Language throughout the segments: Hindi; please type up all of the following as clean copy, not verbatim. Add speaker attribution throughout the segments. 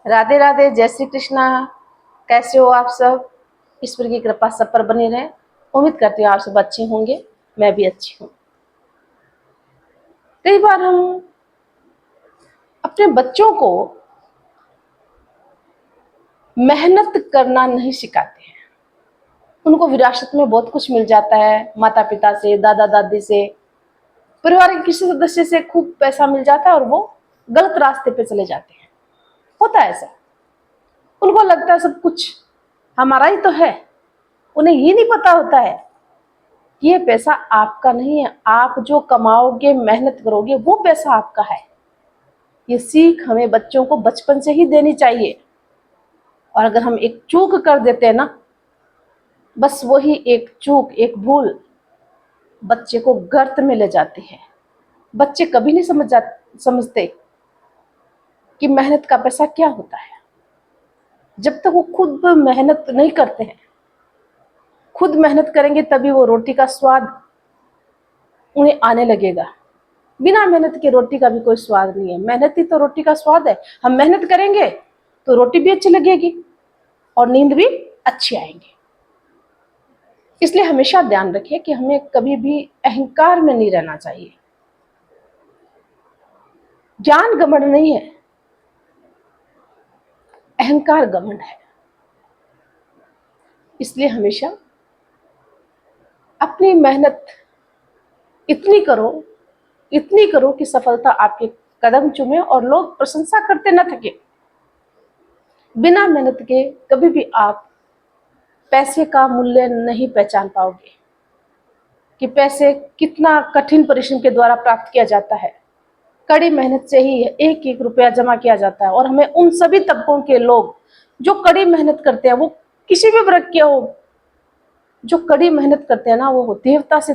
Speaker 1: राधे राधे, जय श्री कृष्णा। कैसे हो आप सब? ईश्वर की कृपा सब पर बनी रहे। उम्मीद करती हूँ आप सब अच्छे होंगे। मैं भी अच्छी हूँ। कई बार हम अपने बच्चों को मेहनत करना नहीं सिखाते हैं। उनको विरासत में बहुत कुछ मिल जाता है, माता पिता से, दादा दादी से, परिवार के किसी सदस्य से खूब पैसा मिल जाता है और वो गलत रास्ते पे चले जाते हैं। होता है ऐसा। उनको लगता है सब कुछ हमारा ही तो है। उन्हें ये नहीं पता होता है कि ये पैसा आपका नहीं है। आप जो कमाओगे, मेहनत करोगे, वो पैसा आपका है। ये सीख हमें बच्चों को बचपन से ही देनी चाहिए। और अगर हम एक चूक कर देते हैं ना, बस वही एक चूक, एक भूल बच्चे को गर्त में ले जाती है। बच्चे कभी नहीं समझते कि मेहनत का पैसा क्या होता है। जब तक वो खुद मेहनत नहीं करते हैं, खुद मेहनत करेंगे तभी वो रोटी का स्वाद उन्हें आने लगेगा। बिना मेहनत के रोटी का भी कोई स्वाद नहीं है। मेहनत ही तो रोटी का स्वाद है। हम मेहनत करेंगे तो रोटी भी अच्छी लगेगी और नींद भी अच्छी आएगी। इसलिए हमेशा ध्यान रखिए कि हमें कभी भी अहंकार में नहीं रहना चाहिए। ज्ञान घमंड नहीं है, अहंकार घमंड है। इसलिए हमेशा अपनी मेहनत इतनी करो कि सफलता आपके कदम चूमे और लोग प्रशंसा करते न थके। बिना मेहनत के कभी भी आप पैसे का मूल्य नहीं पहचान पाओगे कि पैसे कितना कठिन परिश्रम के द्वारा प्राप्त किया जाता है। कड़ी मेहनत से ही एक एक रुपया जमा किया जाता है। और हमें उन सभी तबकों के लोग जो कड़ी मेहनत करते हैं, वो किसी भी वर्ग के हो, जो कड़ी मेहनत करते हैं ना, वो देवता से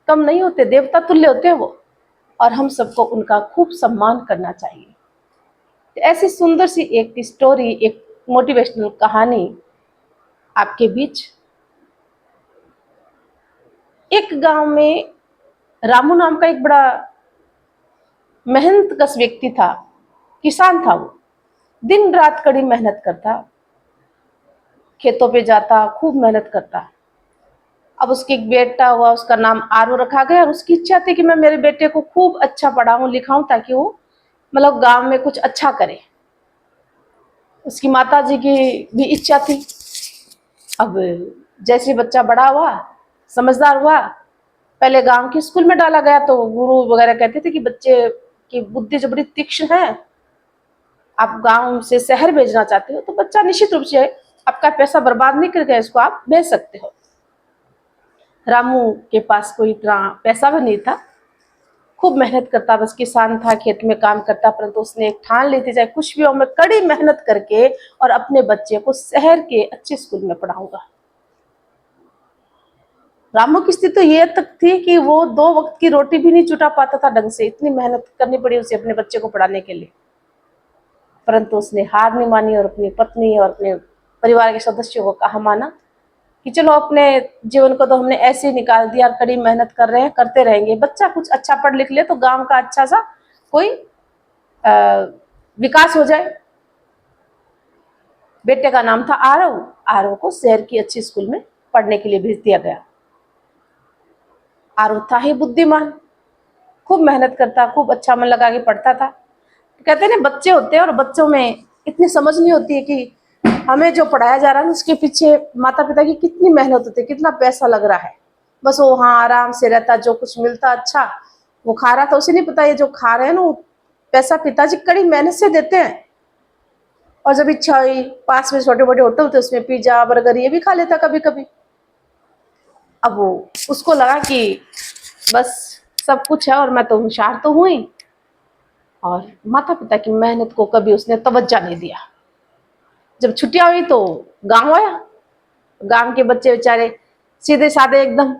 Speaker 1: कम नहीं होते, देवता तुल्य होते हैं वो। और हम सबको उनका खूब सम्मान करना चाहिए। ऐसी सुंदर सी एक स्टोरी, एक मोटिवेशनल कहानी आपके बीच। एक गांव में रामू नाम का एक बड़ा मेहनत कश व्यक्ति था, किसान था। वो दिन रात कड़ी मेहनत करता, खेतों पे जाता, खूब मेहनत करता। अब उसके एक बेटा हुआ, उसका नाम आरव रखा गया। और उसकी इच्छा थी कि मैं मेरे बेटे को खूब अच्छा पढ़ाऊं लिखाऊं ताकि वो मतलब गांव में कुछ अच्छा करे। उसकी माता जी की भी इच्छा थी। अब जैसे बच्चा बड़ा हुआ, समझदार हुआ, पहले गांव के स्कूल में डाला गया तो गुरु वगैरह कहते थे कि बच्चे की बुद्धि जो बड़ी तीक्ष्ण है, आप गांव से शहर भेजना चाहते हो तो बच्चा निश्चित रूप से आपका पैसा बर्बाद नहीं करके इसको आप भेज सकते हो। रामू के पास कोई इतना पैसा भी नहीं था, खूब मेहनत करता, बस किसान था, खेत में काम करता। परंतु उसने एक ठान ली थी, चाहे कुछ भी हो, मैं कड़ी मेहनत करके और अपने बच्चे को शहर के अच्छे स्कूल में पढ़ाऊंगा। रामू की स्थिति तो ये तक थी कि वो 2 वक्त की रोटी भी नहीं जुटा पाता था ढंग से। इतनी मेहनत करनी पड़ी उसे अपने बच्चे को पढ़ाने के लिए। परंतु उसने हार नहीं मानी और अपनी पत्नी और अपने परिवार के सदस्यों को कहा माना कि चलो अपने जीवन को तो हमने ऐसे ही निकाल दिया, कड़ी मेहनत कर रहे हैं, करते रहेंगे। बच्चा कुछ अच्छा पढ़ लिख ले तो गांव का अच्छा सा कोई विकास हो जाए। बेटे का नाम था आरव। आरव को शहर की अच्छी स्कूल में पढ़ने के लिए भेज दिया गया। आरव था ही बुद्धिमान, खूब मेहनत करता, खूब अच्छा मन लगा के पढ़ता था। कहते हैं ना, बच्चे होते हैं और बच्चों में इतनी समझ नहीं होती है कि हमें जो पढ़ाया जा रहा है उसके पीछे माता पिता की कितनी मेहनत होती है, कितना पैसा लग रहा है। बस वो हाँ आराम से रहता, जो कुछ मिलता अच्छा वो खा रहा था। उसे नहीं पता ये जो खा रहे हैं ना, वो पैसा पिताजी कड़ी मेहनत से देते हैं। और जब इच्छा हुई, पास में छोटे मोटे होटल थे, उसमें पिज्जा बर्गर ये भी खा लेता कभी कभी। अब वो उसको लगा कि बस सब कुछ है और मैं तो होशियार तो हुई। और माता पिता की मेहनत को कभी उसने तवज्जो नहीं दिया। जब छुट्टियां हुई तो गांव आया। गांव के बच्चे बेचारे सीधे साधे एकदम।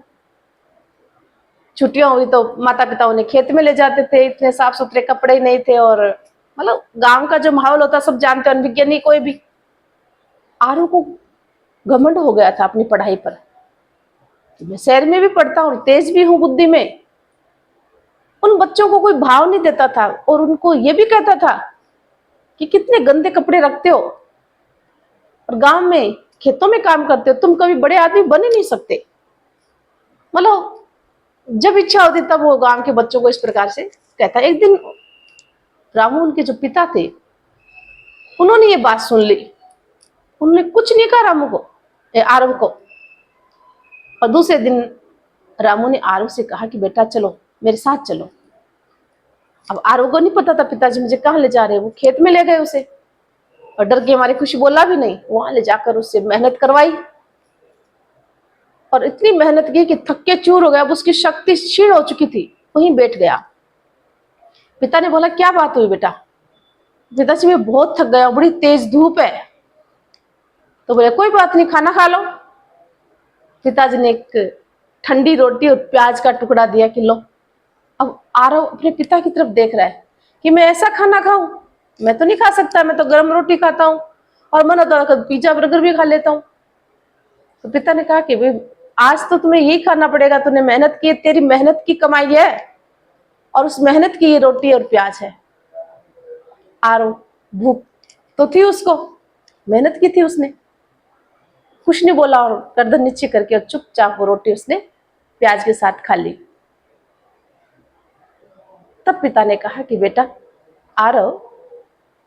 Speaker 1: छुट्टियां हुई तो माता पिता उन्हें खेत में ले जाते थे। इतने साफ सुथरे कपड़े नहीं थे और मतलब गांव का जो माहौल होता सब जानते, अनभिज्ञ नहीं कोई भी। आरू को घमंड हो गया था अपनी पढ़ाई पर। मैं शहर में भी पढ़ता हूँ, तेज भी हूँ बुद्धि में। उन बच्चों को कोई भाव नहीं देता था और उनको ये भी कहता था कि कितने गंदे कपड़े रखते हो और गांव में खेतों में काम करते हो, तुम कभी बड़े आदमी बन ही नहीं सकते। मतलब जब इच्छा होती तब वो गांव के बच्चों को इस प्रकार से कहता। एक दिन रामू उनके जो पिता थे उन्होंने ये बात सुन ली। उन्होंने कुछ नहीं कहा रामू को, आरव को। और दूसरे दिन रामू ने आरव से कहा कि बेटा चलो मेरे साथ चलो। अब आरव को नहीं पता था पिताजी मुझे कहाँ ले जा रहे हैं। वो खेत में ले गए उसे और डर के हमारे कुछ बोला भी नहीं। वहां ले जाकर उससे मेहनत करवाई और इतनी मेहनत की कि थक के चूर हो गया। अब उसकी शक्ति क्षीण हो चुकी थी, वहीं बैठ गया। पिता ने बोला क्या बात हुई बेटा? पिताजी मैं बहुत थक गया, बड़ी तेज धूप है। तो बोले कोई बात नहीं, खाना खा लो। पिताजी ने एक ठंडी रोटी और प्याज का टुकड़ा दिया कि लो। अब आरव अपने पिता की तरफ देख रहा है कि मैं ऐसा खाना खाऊं, मैं तो नहीं खा सकता, मैं तो गर्म रोटी खाता हूँ और मन होता है पिज्जा बर्गर भी खा लेता हूँ। तो पिता ने कहा कि भाई आज तो तुम्हें यही खाना पड़ेगा, तूने मेहनत की, तेरी मेहनत की कमाई है और उस मेहनत की ये रोटी और प्याज है। आरव भूख तो थी उसको, मेहनत की थी उसने, कुछ नहीं बोला और गर्दन नीचे करके और चुपचाप वो रोटी उसने प्याज के साथ खा ली। तब पिता ने कहा कि बेटा आरव,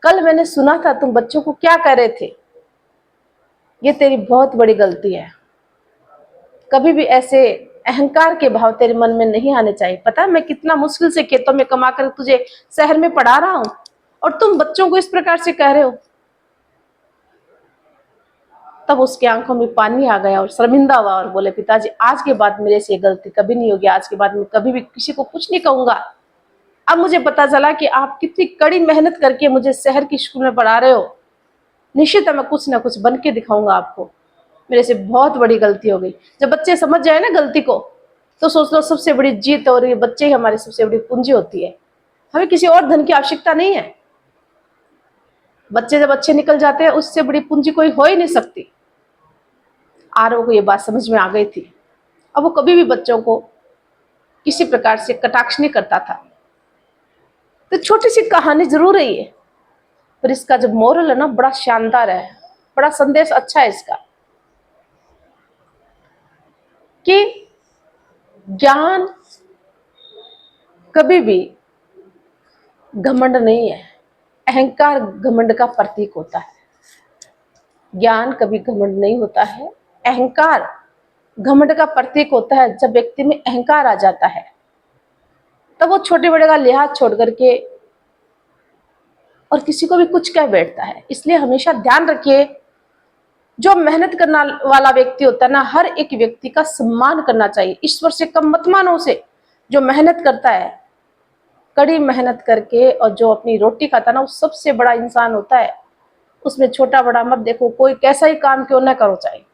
Speaker 1: कल मैंने सुना था तुम बच्चों को क्या कह रहे थे, ये तेरी बहुत बड़ी गलती है। कभी भी ऐसे अहंकार के भाव तेरे मन में नहीं आने चाहिए। पता है मैं कितना मुश्किल से खेतों में कमा कर तुझे शहर में पढ़ा रहा हूं और तुम बच्चों को इस प्रकार से कह रहे हो। तब उसकी आंखों में पानी आ गया और शर्मिंदा हुआ और बोले पिताजी आज के बाद मेरे से गलती कभी नहीं होगी, आज के बाद मैं कभी भी किसी को कुछ नहीं कहूंगा। अब मुझे पता चला कि आप कितनी कड़ी मेहनत करके मुझे शहर की स्कूल में पढ़ा रहे हो। निश्चित है मैं कुछ ना कुछ बन के दिखाऊंगा आपको। मेरे से बहुत बड़ी गलती हो गई। जब बच्चे समझ जाए ना गलती को तो सोच लो सबसे बड़ी जीत, और ये बच्चे ही हमारी सबसे बड़ी पूंजी होती है। हमें किसी और धन की आवश्यकता नहीं है। बच्चे जब अच्छे निकल जाते हैं उससे बड़ी पूंजी कोई हो ही नहीं सकती। आरव को ये बात समझ में आ गई थी। अब वो कभी भी बच्चों को किसी प्रकार से कटाक्ष नहीं करता था। तो छोटी सी कहानी जरूर है ये, पर इसका जो मोरल है ना बड़ा शानदार है, बड़ा संदेश अच्छा है इसका कि ज्ञान कभी भी घमंड नहीं है, अहंकार घमंड का प्रतीक होता है। ज्ञान कभी घमंड नहीं होता है, अहंकार घमंड का प्रतीक होता है। जब व्यक्ति में अहंकार आ जाता है तब वो छोटे बड़े का लिहाज छोड़ करके और किसी को भी कुछ कह बैठता है। इसलिए हमेशा ध्यान रखिए, जो मेहनत करने वाला व्यक्ति होता है ना, हर एक व्यक्ति का सम्मान करना चाहिए। ईश्वर से कम मत मानो उसे। जो मेहनत करता है कड़ी मेहनत करके और जो अपनी रोटी खाता है ना, वो सबसे बड़ा इंसान होता है। उसमें छोटा बड़ा मत देखो, कोई कैसा ही काम क्यों ना करो चाहिए।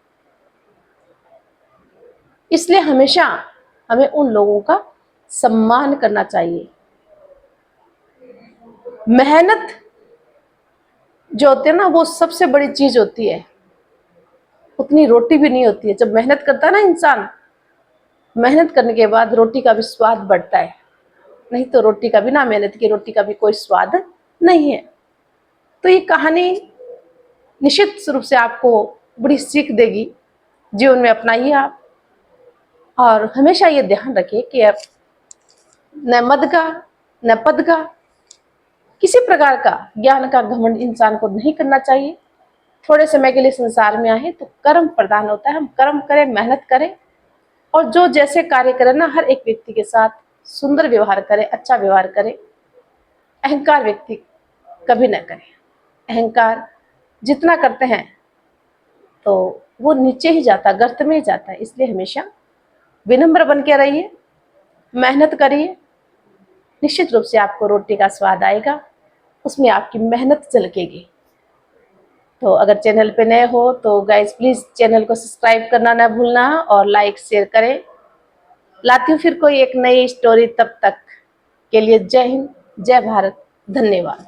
Speaker 1: इसलिए हमेशा हमें उन लोगों का सम्मान करना चाहिए। मेहनत जो होती है ना वो सबसे बड़ी चीज होती है, उतनी रोटी भी नहीं होती है। जब मेहनत करता है ना इंसान, मेहनत करने के बाद रोटी का भी स्वाद बढ़ता है, नहीं तो रोटी का बिना मेहनत की रोटी का भी कोई स्वाद नहीं है। तो ये कहानी निश्चित रूप से आपको बड़ी सीख देगी, जीवन में अपनाइए आप। और हमेशा ये ध्यान रखिए कि आप न मद का न पद का, किसी प्रकार का ज्ञान का घमंड इंसान को नहीं करना चाहिए। थोड़े समय के लिए संसार में आए तो कर्म प्रदान होता है, हम कर्म करें, मेहनत करें और जो जैसे कार्य करें ना, हर एक व्यक्ति के साथ सुंदर व्यवहार करें, अच्छा व्यवहार करें। अहंकार व्यक्ति कभी न करें। अहंकार जितना करते हैं तो वो नीचे ही जाता, गर्त में ही जाता है। इसलिए हमेशा विनम्र बन के रहिए, मेहनत करिए, निश्चित रूप से आपको रोटी का स्वाद आएगा, उसमें आपकी मेहनत झलकेगी। तो अगर चैनल पे नए हो तो गाइस प्लीज चैनल को सब्सक्राइब करना ना भूलना और लाइक शेयर करें। लाती हूँ फिर कोई एक नई स्टोरी, तब तक के लिए जय हिंद, जय भारत, धन्यवाद।